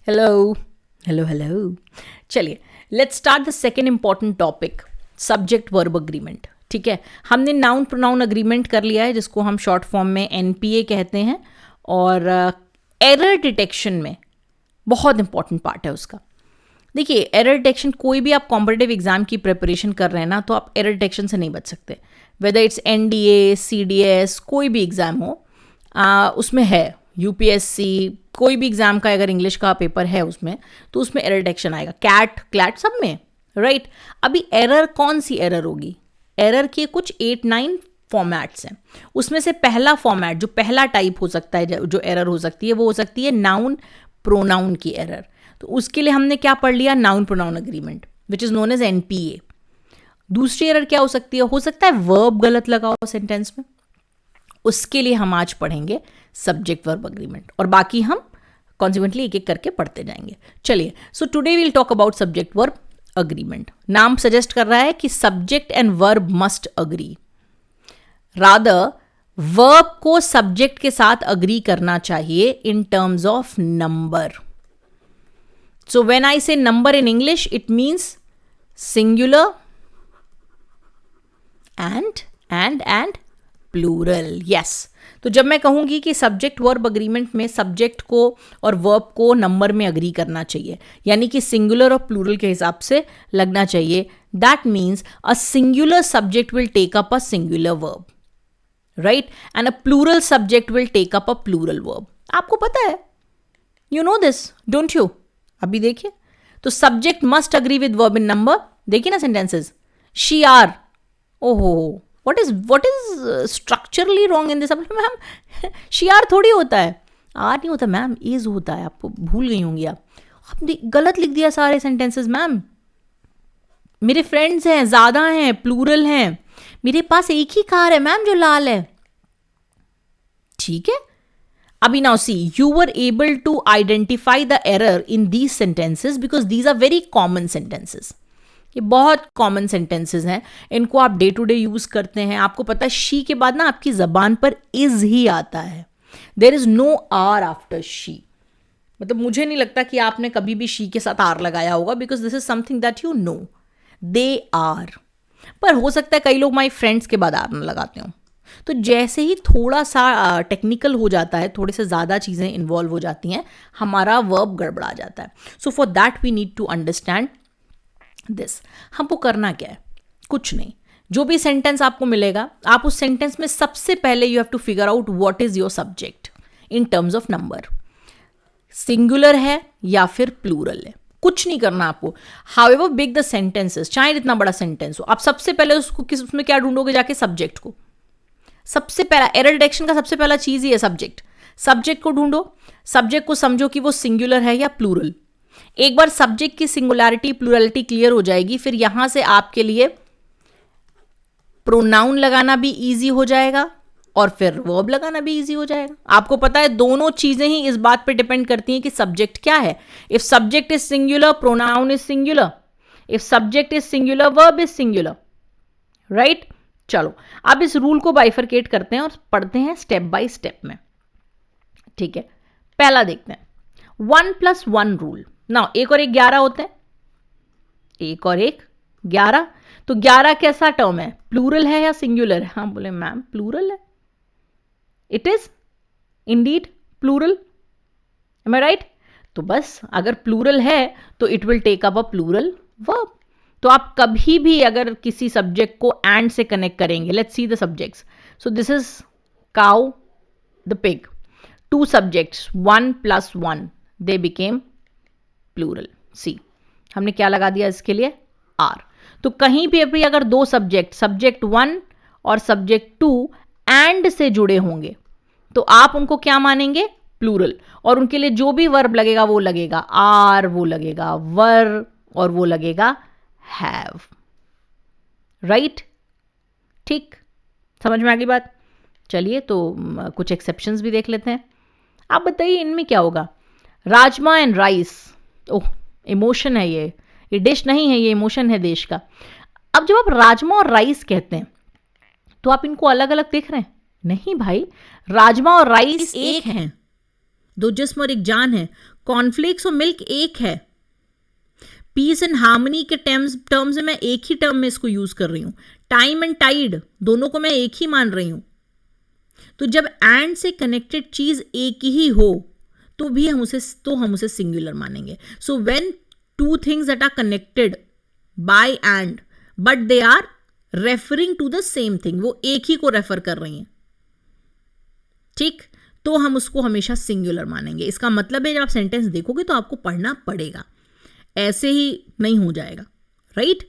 Hello hello hello. चलिए, let's start the second important topic, subject verb agreement. ठीक है, हमने नाउन प्रोनाउन अग्रीमेंट कर लिया है, जिसको हम शॉर्ट फॉर्म में एनपीए कहते हैं। और एरर डिटेक्शन में बहुत इंपॉर्टेंट पार्ट है उसका। देखिए, एरर डिटेक्शन, कोई भी आप कॉम्पिटिटिव एग्जाम की प्रिपरेशन कर रहे हैं ना, तो आप एरर डिटेक्शन से नहीं बच सकते। वेदर इट्स एनडीए, सीडीएस, कोई भी एग्जाम हो, उसमें है। यूपीएससी, कोई भी एग्जाम का अगर इंग्लिश का पेपर है उसमें, तो उसमें एरर डिटेक्शन आएगा। कैट, क्लैट, सब में, राइट। अभी एरर कौन सी एरर होगी? एरर के कुछ 8-9 फॉर्मेट्स हैं। उसमें से पहला फॉर्मेट, जो पहला टाइप हो सकता है, जो एरर हो सकती है, वो हो सकती है नाउन प्रोनाउन की एरर। तो उसके लिए हमने क्या पढ़ लिया? Noun pronoun agreement, which is known as NPA. दूसरी एरर क्या हो सकती है? हो सकता है वर्ब गलत लगा हो सेंटेंस में, उसके लिए हम आज पढ़ेंगे सब्जेक्ट वर्ब अग्रीमेंट, और बाकी हम कॉन्सिक्वेंटली एक एक करके पढ़ते जाएंगे। चलिए, so today we'll talk about subject verb agreement. नाम सजेस्ट कर रहा है कि subject and verb must agree. Rather verb को सब्जेक्ट के साथ अग्री करना चाहिए in terms of number. So when I say number in English, it means singular and plural. Yes, तो जब मैं कहूंगी कि सब्जेक्ट वर्ब अग्रीमेंट में सब्जेक्ट को और वर्ब को नंबर में अग्री करना चाहिए, यानी कि सिंगुलर और प्लूरल के हिसाब से लगना चाहिए, that means a singular subject will take up a singular verb, right, and a plural subject will take up a plural verb. आपको पता है, you know this, don't you? अभी देखिए, तो subject must agree with verb in number. देखिए ना sentences, she are, ओहो, what is structurally wrong in this? Ma'am she are थोड़ी होता है, आर नहीं होता मैम, इज होता है। आपको भूल गई होंगी आपने गलत लिख दिया सारे सेंटेंसेस। मैम, मेरे फ्रेंड्स हैं, ज्यादा हैं, प्लूरल हैं। मेरे पास एक ही कार है मैम जो लाल है। ठीक है, अभी now see, you were able to identify the error in these sentences because these are very common sentences. ये बहुत कॉमन सेंटेंसेस हैं, इनको आप डे टू डे यूज करते हैं। आपको पता है, शी के बाद ना आपकी जबान पर इज ही आता है, there is no are after she. मतलब मुझे नहीं लगता कि आपने कभी भी शी के साथ आर लगाया होगा, because this is something that you know, they are. पर हो सकता है कई लोग माई फ्रेंड्स के बाद आर न लगाते हो। तो जैसे ही थोड़ा सा टेक्निकल हो जाता है, थोड़े से ज़्यादा चीज़ें इन्वॉल्व हो जाती हैं, हमारा वर्ब गड़बड़ा जाता है। So for that we need to understand this. हमको करना क्या है? कुछ नहीं, जो भी सेंटेंस आपको मिलेगा, आप उस सेंटेंस में सबसे पहले you have to figure out what is your subject in terms of number, singular है या फिर प्लूरल है। कुछ नहीं करना आपको। हाउएवर बिग द सेंटेंसेस, चाहे इतना बड़ा सेंटेंस हो, आप सबसे पहले उसको उसमें क्या ढूंढोगे? जाके सब्जेक्ट को। सबसे पहला एरर डिटेक्शन का सबसे पहला चीज ही है सब्जेक्ट। सब्जेक्ट को ढूंढो, सब्जेक्ट को समझो कि वो सिंगुलर है या प्लूरल। एक बार सब्जेक्ट की सिंगुलैरिटी प्लूरलिटी क्लियर हो जाएगी, फिर यहां से आपके लिए प्रोनाउन लगाना भी इजी हो जाएगा और फिर वर्ब लगाना भी इजी हो जाएगा। आपको पता है, दोनों चीजें ही इस बात पे डिपेंड करती हैं कि सब्जेक्ट क्या है। If subject is singular, pronoun is singular. If subject is singular, verb is singular, right. चलो, अब इस रूल को बाइफरकेट करते हैं और पढ़ते हैं स्टेप बाय स्टेप में। ठीक है, पहला देखते हैं 1+1 रूल। ना, 1 और 1 11 होते हैं, 1 और 1 11। तो 11 कैसा टर्म है? प्लूरल है या सिंगुलर है? हाँ बोले मैम प्लूरल है। It is indeed plural, am I right? तो बस, अगर प्लूरल है तो it will take up a plural verb. तो आप कभी भी अगर किसी सब्जेक्ट को एंड से कनेक्ट करेंगे, let's see the subjects. So this is cow, the pig, 2 subjects, 1+1, they became plural. सी, हमने क्या लगा दिया इसके लिए? आर। तो कहीं भी अगर 2 सब्जेक्ट, सब्जेक्ट 1 और सब्जेक्ट 2 एंड से जुड़े होंगे, तो आप उनको क्या मानेंगे? प्लूरल। और उनके लिए जो भी वर्ब लगेगा वो लगेगा आर, वो लगेगा वर, और वो लगेगा हैव, राइट? ठीक, समझ में आ गई बात? चलिए, तो कुछ एक्सेप्शंस भी देख लेते हैं। आप बताइए, इनमें क्या होगा? Rajma and rice, oh emotion है ये डिश नहीं है, ये इमोशन है देश का। अब जब आप राजमा और राइस कहते हैं, तो आप इनको अलग अलग देख रहे हैं? नहीं भाई, राजमा और राइस एक हैं, 2 जिस्म और एक जान है। कॉर्नफ्लेक्स और मिल्क एक है। पीस एंड हार्मनी के टर्म्स में मैं एक ही टर्म में इसको यूज कर रही हूं। टाइम एंड टाइड दोनों को मैं एक ही मान रही हूं। तो जब एंड से कनेक्टेड चीज एक ही हो तो भी हम उसे सिंगुलर मानेंगे। So when two things that are connected by and but they are referring to the same thing, वो एक ही को रेफर कर रही हैं, ठीक, तो हम उसको हमेशा सिंगुलर मानेंगे। इसका मतलब है जब आप सेंटेंस देखोगे तो आपको पढ़ना पड़ेगा, ऐसे ही नहीं हो जाएगा, राइट।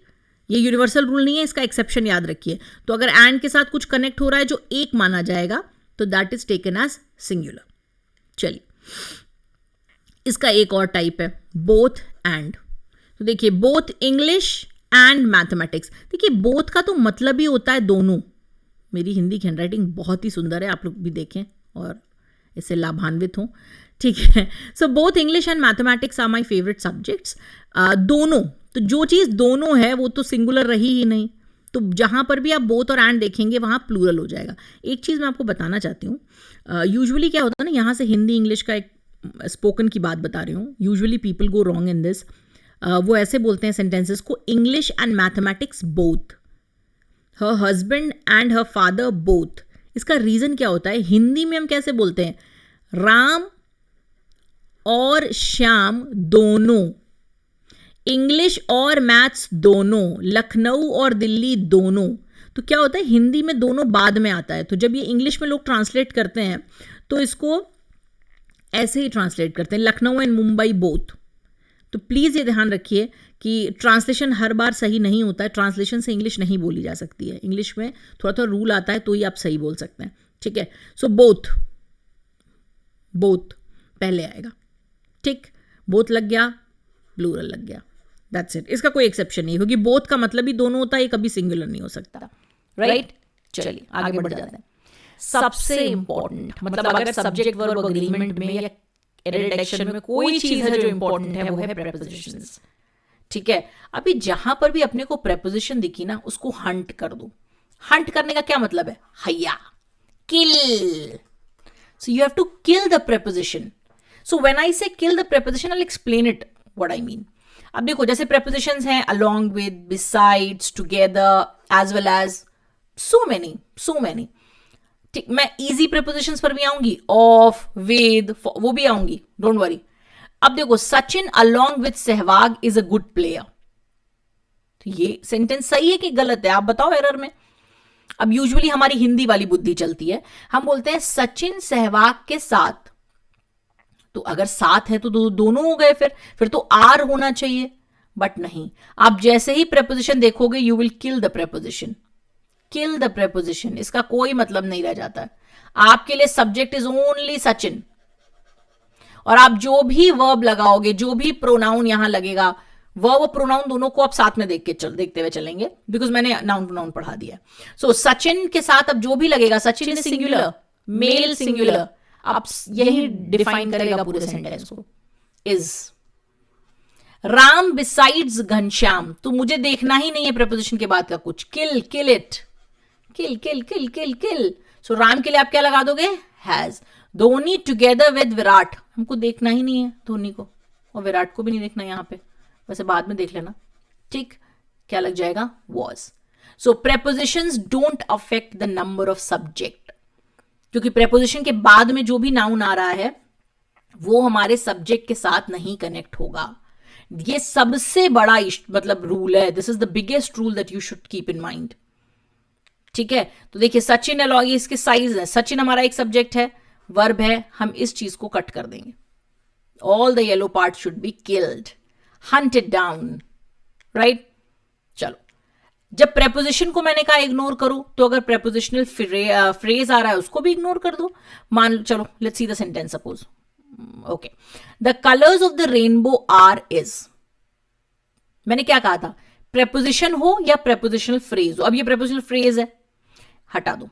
ये यूनिवर्सल रूल नहीं है, इसका एक्सेप्शन याद रखिए। तो अगर एंड के साथ कुछ कनेक्ट हो रहा है जो एक माना जाएगा तो that is taken as singular. चलिए, इसका एक और टाइप है बोथ एंड। तो देखिए, बोथ इंग्लिश एंड मैथमेटिक्स। देखिए, बोथ का तो मतलब ही होता है दोनों। मेरी हिंदी की हैंडराइटिंग बहुत ही सुंदर है, आप लोग भी देखें और इससे लाभान्वित हों, ठीक है। So both English and mathematics are my favourite subjects. दोनों, तो जो चीज़ दोनों है वो तो सिंगुलर रही ही नहीं, तो जहाँ पर भी आप बोथ और एंड देखेंगे वहाँ प्लूरल हो जाएगा। एक चीज़ मैं आपको बताना चाहती हूँ, यूजुअली क्या होता है ना, यहाँ से हिंदी इंग्लिश का एक स्पोकन की बात बता रही हूँ, usually people go wrong in this. वो ऐसे बोलते हैं सेंटेंसेस को, English and mathematics both, her husband and her father both. इसका रीज़न क्या होता है, हिंदी में हम कैसे बोलते हैं, राम और श्याम दोनों, इंग्लिश और मैथ्स दोनों, लखनऊ और दिल्ली दोनों। तो क्या होता है, हिंदी में दोनों बाद में आता है, तो जब ये इंग्लिश में लोग ट्रांसलेट करते हैं तो इसको ऐसे ही ट्रांसलेट करते हैं, लखनऊ एंड मुंबई बोथ। तो प्लीज़ ये ध्यान रखिए कि ट्रांसलेशन हर बार सही नहीं होता है, ट्रांसलेशन से इंग्लिश नहीं बोली जा सकती है, इंग्लिश में थोड़ा थोड़ा रूल आता है तो ही आप सही बोल सकते हैं, ठीक है। सो बोथ, बोथ पहले आएगा, ठीक, बोथ लग गया, प्लूरल लग गया, दैट्स इट। इसका कोई एक्सेप्शन नहीं, क्योंकि बोथ का मतलब ही दोनों होता है, ये कभी सिंगुलर नहीं हो सकता, राइट। चलिए आगे बढ़ जाते हैं। सबसे इंपॉर्टेंट, मतलब अगर सब्जेक्ट वर्ब एग्रीमेंट में या रिडक्शन में कोई चीज है जो इंपॉर्टेंट है वो है प्रेपोजिशंस, ठीक है। अभी जहां पर भी अपने को प्रेपोजिशन दिखी ना उसको हंट कर दो। हंट करने का क्या मतलब है, हैया, kill. So you have to kill the preposition. So when I say kill the preposition I will explain it what I mean. अब देखो, जैसे प्रेपोजिशंस हैं along with, besides, together, as well as, so many. ठीक, मैं easy prepositions पर भी आऊंगी, of, with, वो भी आऊंगी, डोंट वरी। अब देखो, Sachin along with Sehwag is a good player. तो ये सेंटेंस सही है कि गलत है, आप बताओ एरर में। अब यूजुअली हमारी हिंदी वाली बुद्धि चलती है, हम बोलते हैं सचिन सहवाग के साथ, तो अगर साथ है तो दोनों हो गए, फिर तो आर होना चाहिए, बट नहीं। आप जैसे ही प्रेपोजिशन देखोगे you will kill the preposition, kill the preposition, इसका कोई मतलब नहीं रह जाता है। आपके लिए सब्जेक्ट इज ओनली सचिन, और आप जो भी वर्ब लगाओगे, जो भी प्रोनाउन यहां लगेगा, वर्ब और प्रोनाउन दोनों को आप साथ में देखते हुए चलेंगे, बिकॉज मैंने नाउन प्रोनाउन पढ़ा दिया। सो सचिन के साथ अब जो भी लगेगा, Sachin is singular, male singular, आप यही डिफाइन करेगा पूरे सेंटेंस को। इज राम बिसाइड्स घनश्याम, तो मुझे देखना ही नहीं है प्रेपोजिशन के बाद का कुछ, किल, किल इट, किल किल किल किल किल। सो राम के लिए आप क्या लगा दोगे, has. Dhoni together with Virat, हमको देखना ही नहीं है धोनी को, और विराट को भी नहीं देखना यहां पे, वैसे बाद में देख लेना, ठीक। क्या लग जाएगा, was. So prepositions don't affect the number of subject, क्योंकि प्रेपोजिशन के बाद में जो भी नाउन आ रहा है वो हमारे सब्जेक्ट के साथ नहीं कनेक्ट होगा। ये सबसे बड़ा मतलब रूल है, this is the biggest rule that you should keep in mind, ठीक है। तो देखिए, सचिन अलॉन्ग, इसके साइज है, सचिन हमारा एक सब्जेक्ट है, वर्ब है, हम इस चीज को कट कर देंगे, all the yellow part should be killed, hunted down, right. चलो, जब प्रेपोजिशन को मैंने कहा इग्नोर करो, तो अगर प्रेपोजिशनल फ्रेज आ रहा है उसको भी इग्नोर कर दो। मान लो, चलो let's see the sentence, suppose okay, the colours of the rainbow are is. मैंने क्या कहा था, प्रेपोजिशन हो या प्रेपोजिशनल फ्रेज हो। अब ये प्रेपोजिशनल फ्रेज है, हटा दो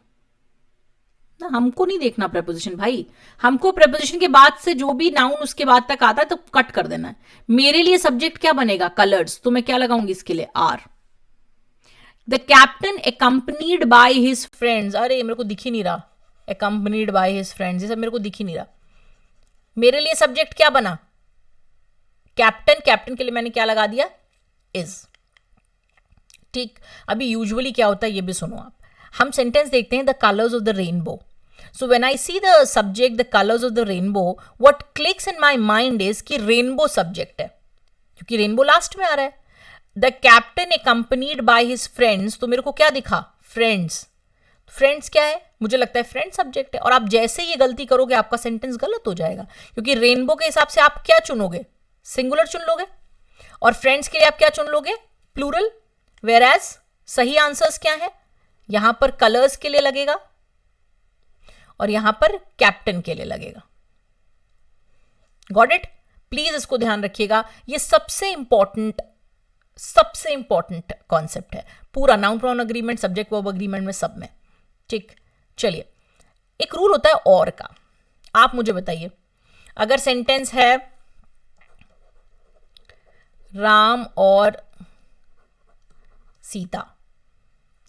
ना, हमको नहीं देखना प्रेपोजिशन भाई, हमको प्रेपोजिशन के बाद से जो भी नाउन उसके बाद तक आता है तो कट कर देना है। मेरे लिए सब्जेक्ट क्या बनेगा, कलर्स, तो मैं क्या लगाऊंगी इसके लिए, are. The captain accompanied by his friends, अरे मेरे को दिख ही नहीं रहा, एकम्पनीड बाय हिज फ्रेंड्स, ये सब मेरे को दिख ही नहीं रहा। मेरे लिए सब्जेक्ट क्या बना, कैप्टन, कैप्टन के लिए मैंने क्या लगा दिया, इज। ठीक, अभी यूजुअली क्या होता है ये भी सुनो आप। हम सेंटेंस देखते हैं the colours of the rainbow. So when I see the subject the colours of the rainbow, what clicks in my mind is कि रेनबो सब्जेक्ट है, क्योंकि रेनबो लास्ट में आ रहा है। The captain accompanied bye his friends, तो मेरे को क्या दिखा, फ्रेंड्स। फ्रेंड्स क्या है, मुझे लगता है फ्रेंड सब्जेक्ट है। और आप जैसे ये गलती करोगे आपका सेंटेंस गलत हो जाएगा, क्योंकि रेनबो के हिसाब से आप क्या चुनोगे, सिंगुलर चुन लोगे, और फ्रेंड्स के लिए आप क्या चुन लोगे, प्लूरल। वेयर एज सही आंसर्स क्या है, यहां पर कलर्स के लिए लगेगा और यहां पर कैप्टन के लिए लगेगा। Got it? प्लीज इसको ध्यान रखिएगा, ये सबसे इंपॉर्टेंट कॉन्सेप्ट है पूरा noun pronoun agreement, subject verb agreement में, सब में। ठीक, चलिए, एक रूल होता है और का। आप मुझे बताइए, अगर सेंटेंस है राम और सीता,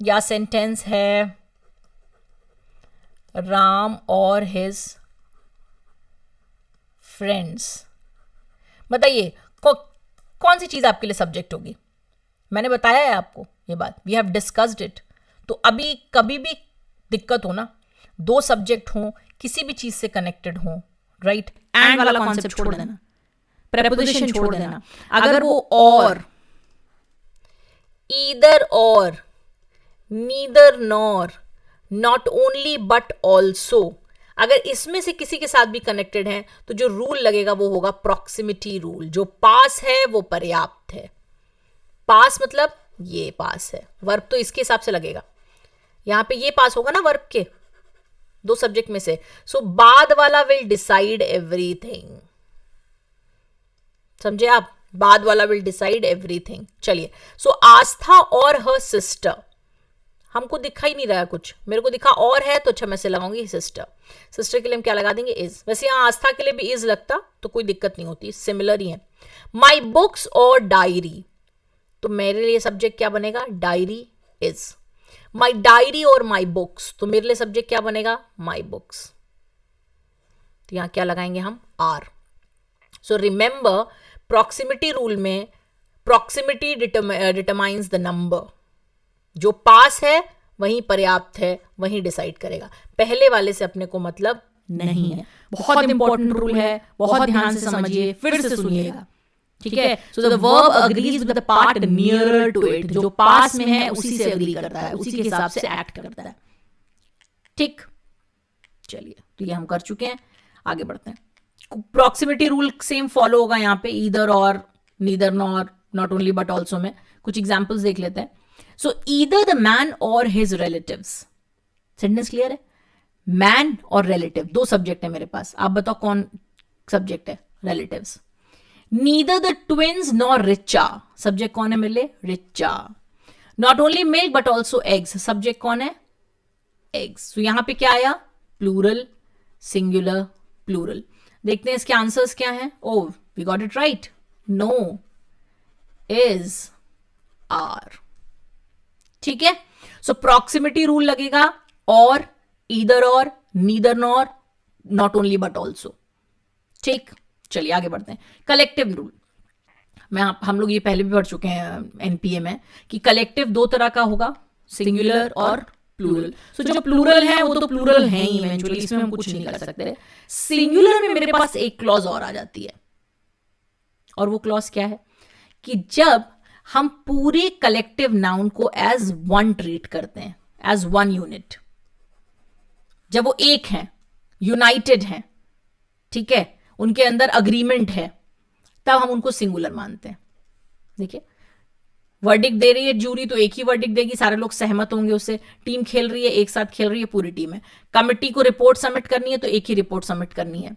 या सेंटेंस है राम और हिज फ्रेंड्स, बताइए कौन सी चीज आपके लिए सब्जेक्ट होगी? मैंने बताया है आपको ये बात, वी हैव डिस्कस्ड इट। तो अभी कभी भी दिक्कत हो ना, दो सब्जेक्ट हो, किसी भी चीज से कनेक्टेड हो, राइट, एंड वाला कॉन्सेप्ट छोड़ देना, प्रेपोजिशन छोड़ देना। अगर वो और, either or, neither nor, not only but also, अगर इसमें से किसी के साथ भी कनेक्टेड है तो जो रूल लगेगा वो होगा प्रॉक्सिमिटी रूल। जो पास है वो पर्याप्त है। पास मतलब ये पास है, वर्ब तो इसके हिसाब से लगेगा, यहां पे ये पास होगा ना वर्ब के, दो सब्जेक्ट में से। सो बाद वाला विल डिसाइड एवरीथिंग, समझे आप, बाद वाला विल डिसाइड एवरीथिंग। चलिए, सो आस्था और हर सिस्टर, हमको दिखा ही नहीं रहा कुछ, मेरे को दिखा और है तो अच्छा मैं से लगाऊंगी सिस्टर। सिस्टर के लिए हम क्या लगा देंगे, इज। वैसे यहां आस्था के लिए भी इज लगता तो कोई दिक्कत नहीं होती, सिमिलर ही है। माई बुक्स और डायरी, तो मेरे लिए सब्जेक्ट क्या बनेगा, डायरी, इज। माई डायरी और माई बुक्स, तो मेरे लिए सब्जेक्ट क्या बनेगा, माई बुक्स। तो यहां क्या लगाएंगे हम, are. So remember, proximity rule में प्रॉक्सिमिटी डिटरमाइंस द नंबर। जो पास है वहीं पर्याप्त है, वहीं डिसाइड करेगा, पहले वाले से अपने को मतलब नहीं है। बहुत इंपॉर्टेंट रूल है, बहुत ध्यान से समझिए, फिर से सुनिएगा, ठीक है। So the verb agrees with the part nearer to it, जो पास में है उसी से अग्री करता है, उसी के हिसाब से एक्ट करता है। ठीक, चलिए, तो ये हम कर चुके हैं, आगे बढ़ते हैं। प्रॉक्सिमिटी रूल सेम फॉलो होगा यहाँ पे, either or, neither nor, not only but also में। कुछ एग्जाम्पल्स देख लेते हैं। सो ईदर द मैन और हिज रिलेटिव्स, सेंटेंस क्लियर है, मैन और रिलेटिव, दो सब्जेक्ट है मेरे पास, आप बताओ कौन सब्जेक्ट है, relatives. Neither the twins nor Richa, subject कौन है मेरे लिए, Richa. Not only milk but also eggs, subject कौन है, एग्स। तो यहां पे क्या आया, प्लूरल, सिंगुलर, प्लूरल। देखते हैं इसके आंसर्स क्या हैं। Oh, we got it right, no, is, are. ठीक है, सो प्रॉक्सिमिटी रूल लगेगा, or, either or, neither nor, not only but also. ठीक, चलिए आगे बढ़ते हैं। कलेक्टिव रूल, हम लोग ये पहले भी पढ़ चुके हैं एनपीए में कि कलेक्टिव दो तरह का होगा, सिंगुलर और प्लूरल। सो जो प्लूरल है वो तो प्लूरल है ही इवेंचुअली, इसमें हम कुछ नहीं कर सकते। सिंगुलर में मेरे पास एक क्लॉज और आ जाती है, और वो क्लॉज क्या है कि जब हम पूरे कलेक्टिव नाउन को एज वन ट्रीट करते हैं, एज वन यूनिट, जब वो एक हैं, यूनाइटेड हैं, ठीक है, उनके अंदर अग्रीमेंट है, तब हम उनको सिंगुलर मानते हैं। देखिए, वर्डिक्ट दे रही है जूरी तो एक ही वर्डिक्ट देगी, सारे लोग सहमत होंगे उससे। टीम खेल रही है, एक साथ खेल रही है पूरी टीम है। कमिटी को रिपोर्ट सबमिट करनी है तो एक ही रिपोर्ट सबमिट करनी है,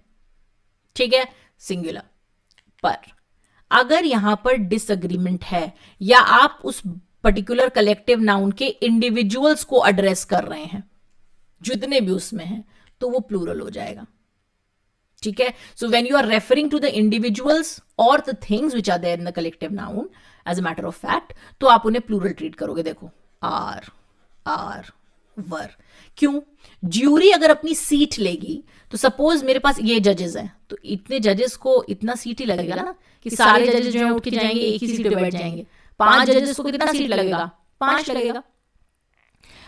ठीक है, सिंगुलर। पर अगर यहां पर डिसएग्रीमेंट है, या आप उस पर्टिकुलर कलेक्टिव नाउन के इंडिविजुअल्स को एड्रेस कर रहे हैं, जितने भी उसमें हैं, तो वो प्लूरल हो जाएगा, ठीक है। So when you are referring to the individuals or the things which are there in the collective noun as a matter of fact, तो आप उन्हें प्लूरल ट्रीट करोगे। देखो, आर, आर, वर। क्यों? ज्यूरी अगर अपनी सीट लेगी तो सपोज मेरे पास ये जजेस हैं, तो इतने जजेस को इतना सीट ही लगेगा ना कि सारे जजेस जो है उठ के जाएंगे, एक ही सीट पे बैठ जाएंगे। 5 जजेस को कितना सीट लगेगा? 5 लगेगा।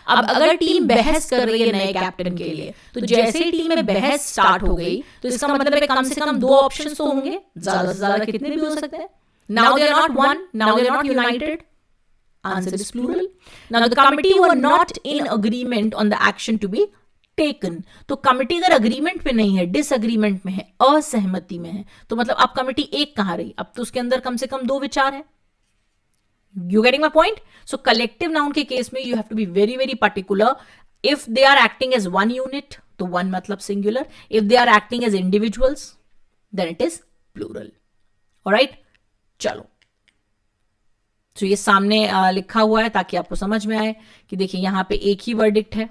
अब अगर टीम बहस कर रही है नए कैप्टन के लिए, तो जैसे ही टीम में बहस स्टार्ट हो गई तो इसका मतलब है कम से कम 2 ऑप्शंस तो होंगे, ज्यादा से ज्यादा कितने भी हो सकते हैं। Now they are not one, now they are not united, answer is plural. Now the committee were not in agreement on the action to be taken. तो कमिटी अगर अग्रीमेंट पे नहीं है, डिसअग्रीमेंट में है, असहमति में है, तो मतलब अब कमिटी एक कहां रही? अब तो उसके अंदर कम से कम 2 विचार है। You getting my point? So collective noun के केस में you have to be very very particular. If they are acting as one unit, तो one मतलब singular. If they are acting as individuals, then it is plural. Alright? चलो, तो ये सामने लिखा हुआ है ताकि आपको समझ में आए कि देखिए यहां पे एक ही वर्डिक्ट है,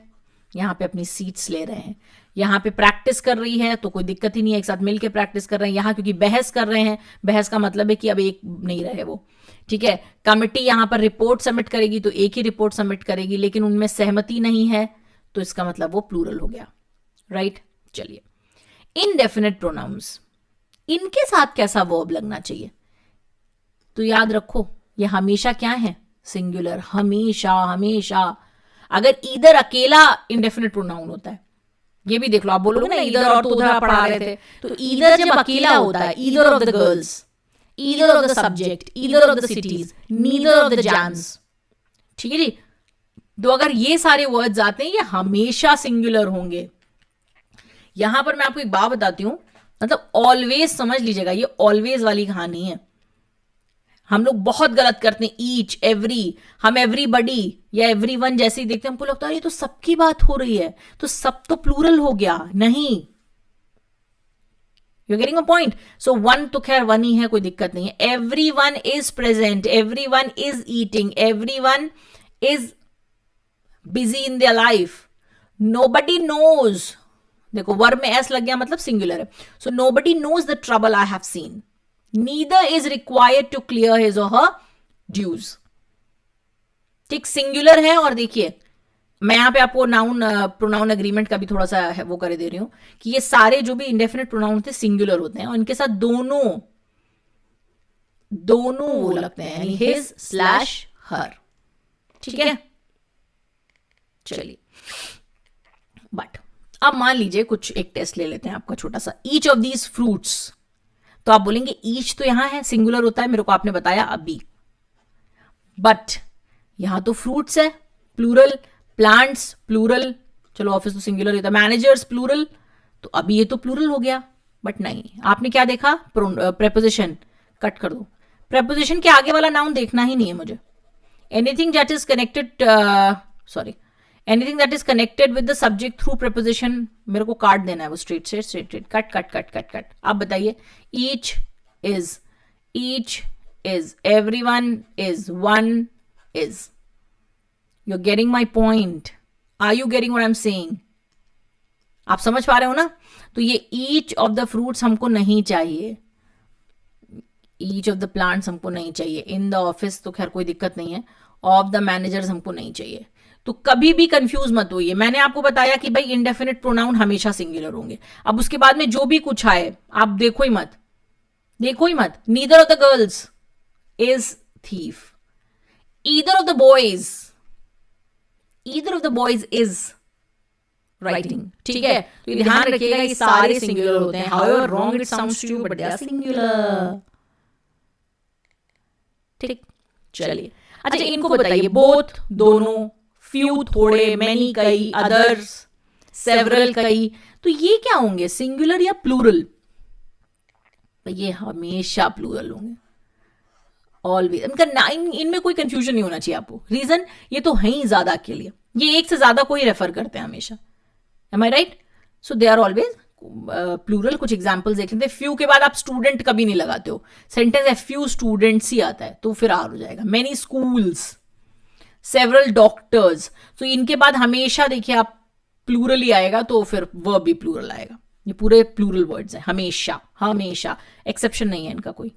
यहां पे अपनी सीट्स ले रहे हैं, यहां पे प्रैक्टिस कर रही है तो कोई दिक्कत ही नहीं है, एक साथ मिलकर प्रैक्टिस कर रहे हैं। यहां क्योंकि बहस कर रहे हैं, बहस का मतलब है कि अब एक नहीं रहे वो, ठीक है। कमिटी यहां पर रिपोर्ट सबमिट करेगी तो एक ही रिपोर्ट सबमिट करेगी, लेकिन उनमें सहमति नहीं है, तो इसका मतलब वो प्लूरल हो गया, राइट। चलिए, इनडेफिनेट प्रोनाउंस, इनके साथ कैसा वर्ब लगना चाहिए? तो याद रखो ये हमेशा क्या है? सिंगुलर, हमेशा हमेशा। अगर इधर अकेला इंडेफिनेट प्रोनाउन होता है, ये भी देख लो, आप बोलोगे ना इधर और तो उधर आप पढ़ा रहे थे, तो इधर जब अकेला होता है, either of the girls, either of the subject, either of the cities, neither of the gems, ठीक है जी। तो अगर ये सारे वर्ड्स आते हैं ये हमेशा सिंगुलर होंगे। यहां पर मैं आपको एक बात बताती हूं, मतलब ऑलवेज समझ लीजिएगा, ये ऑलवेज वाली कहानी है। हम लोग बहुत गलत करते हैं, ईच, एवरी, हम एवरीबडी या एवरीवन जैसे ही देखते हैं हमको लगता है ये तो सबकी बात हो रही है, तो सब तो प्लूरल हो गया। नहीं, you getting a point. So one तो खैर वन ही है, कोई दिक्कत नहीं है। Everyone is present, everyone is eating, everyone is busy in their life, nobody knows, देखो वर्ब में एस लग गया मतलब सिंगुलर है। So nobody knows the trouble I have seen, neither is required to clear his or her dues। ठीक, singular है। और देखिए मैं यहां पे आपको नाउन प्रोनाउन एग्रीमेंट का भी थोड़ा सा वो कर दे रही हूं कि ये सारे जो भी इंडेफिनेट प्रोनाउन थे सिंगुलर होते हैं और इनके साथ दोनों वो लगते हैं, यानी हिज स्लैश हर, ठीक है। चलिए, बट अब मान लीजिए कुछ एक टेस्ट ले लेते हैं आपका छोटा सा। ईच ऑफ दीज फ्रूट्स, तो आप बोलेंगे ईच तो यहां है, सिंगुलर होता है, मेरे को आपने बताया अभी, बट यहां तो फ्रूट्स है प्लूरल, प्लांट्स प्लूरल, चलो ऑफिस तो सिंगुलर होता है, मैनेजर्स प्लूरल, तो अभी ये तो प्लूरल हो गया। बट नहीं, आपने क्या देखा? प्रेपोजिशन, कट कर दो, प्रेपोजिशन के आगे वाला नाउन देखना ही नहीं है मुझे। Anything that is connected, anything that is connected with the subject through preposition, मेरे को काट देना है वो, straight cut cut cut cut cut. आप बताइए, each is, everyone is, one is. You are getting my point? Are you getting what I am saying? आप समझ पा रहे हो ना? तो ये ईच ऑफ द फ्रूट्स हमको नहीं चाहिए, ईच ऑफ द प्लांट्स हमको नहीं चाहिए, इन द ऑफिस तो खैर कोई दिक्कत नहीं है, ऑफ द मैनेजर्स हमको नहीं चाहिए। तो कभी भी कंफ्यूज मत होइए, मैंने आपको बताया कि भाई इंडेफिनिट प्रोनाउन हमेशा सिंगुलर होंगे। अब उसके बाद में जो भी कुछ आए आप देखो ही मत। Neither of the girls is thief, either of the boys is writing, ठीक है। तो ये ध्यान रखिएगा ये सारे सिंगुलर होते हैं, however wrong it sounds to you but they are singular, ठीक। चलिए, अच्छा इनको बताइए, बोथ दोनों, फ्यू थोड़े, मैनी कई, अदर्स सेवरल कई, तो ये क्या होंगे, सिंगुलर या प्लूरल? ये हमेशा प्लूरल होंगे, ऑलवेज। इनका इनमें कोई कंफ्यूजन नहीं होना चाहिए आपको। रीजन, ये तो है ही ज्यादा के लिए, ये एक से ज्यादा को ही रेफर करते हैं हमेशा। Am I right? So they are always plural. कुछ एग्जाम्पल्स देख लेते हैं। फ्यू के बाद आप स्टूडेंट कभी नहीं लगाते हो, सेंटेंस है फ्यू स्टूडेंट्स ही आता है तो फिर आर हो जाएगा। मेनी स्कूल्स, सेवरल डॉक्टर्स, तो इनके बाद हमेशा देखिए आप प्लूरल ही आएगा, तो फिर वर्ब भी प्लूरल आएगा। ये पूरे प्लूरल वर्ड्स हैं, हमेशा हमेशा, एक्सेप्शन नहीं है इनका कोई,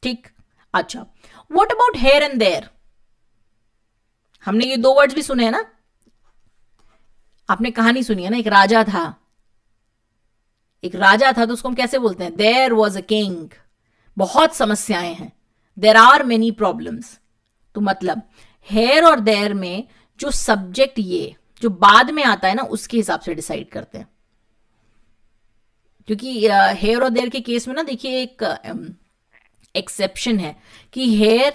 ठीक। अच्छा, what about here and there? हमने ये 2 वर्ड्स भी सुने हैं ना, आपने कहानी सुनी है ना, एक राजा था, एक राजा था, तो उसको हम कैसे बोलते हैं? There was a king. बहुत समस्याएं हैं, देर आर मेनी प्रॉब्लम्स। तो मतलब हेयर और देयर में जो सब्जेक्ट ये जो बाद में आता है ना, उसके हिसाब से डिसाइड करते हैं। क्योंकि हेयर और देयर के केस में ना देखिए एक एक्सेप्शन है कि हेयर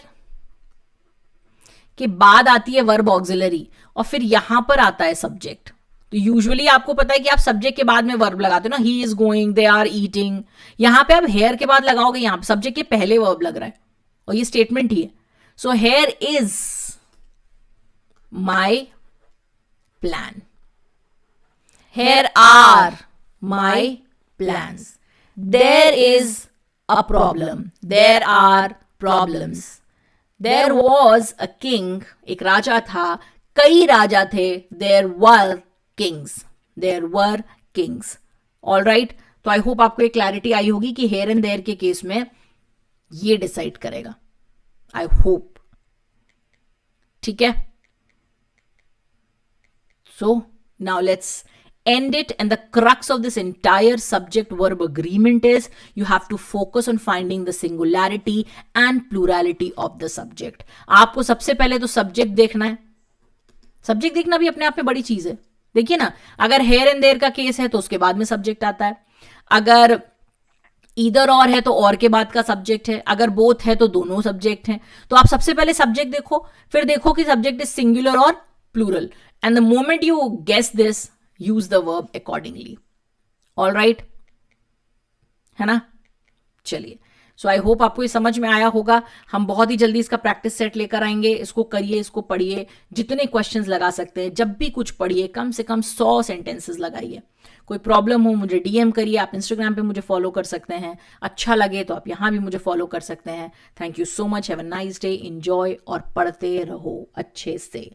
के बाद आती है वर्ब ऑक्सिलरी और फिर यहां पर आता है सब्जेक्ट। तो यूजुअली आपको पता है कि आप सब्जेक्ट के बाद में वर्ब लगाते हो ना, he is going, they are eating. यहां पे आप हेयर के बाद लगाओगे, यहां पे सब्जेक्ट के पहले वर्ब लग रहा है और ये स्टेटमेंट ही है। So here is my plan, here are my plans, there is a problem, there are problems, there was a king, एक राजा था, कई राजा थे, there were kings, there were kings. All right, तो आई होप आपको एक क्लैरिटी आई होगी कि हेयर एंड देयर के केस में ये डिसाइड करेगा, आई होप। ठीक है, so now let's end it, and the crux of this entire subject verb agreement is you have to focus on finding the singularity and plurality of the subject. आपको सबसे पहले तो subject देखना है। Subject देखना भी अपने आप में बड़ी चीज है। देखिए ना, अगर हेयर एंड देयर का केस है तो उसके बाद में सब्जेक्ट आता है, अगर इधर और है तो और के बाद का सब्जेक्ट है, अगर बोथ है तो दोनों सब्जेक्ट हैं। तो आप सबसे पहले सब्जेक्ट देखो, फिर देखो कि सब्जेक्ट इज सिंगुलर और plural, and the moment you guess this, use the verb accordingly. All right, है ना? चलिए, सो आई होप आपको ये समझ में आया होगा। हम बहुत ही जल्दी इसका प्रैक्टिस सेट लेकर आएंगे। इसको करिए, इसको पढ़िए, जितने क्वेश्चंस लगा सकते हैं। जब भी कुछ पढ़िए कम से कम 100 सेंटेंसेस लगाइए। कोई प्रॉब्लम हो मुझे डीएम करिए, आप इंस्टाग्राम पे मुझे फॉलो कर सकते हैं, अच्छा लगे तो आप यहाँ भी मुझे फॉलो कर सकते हैं। Thank you so much, have a nice day, enjoy और पढ़ते रहो अच्छे से।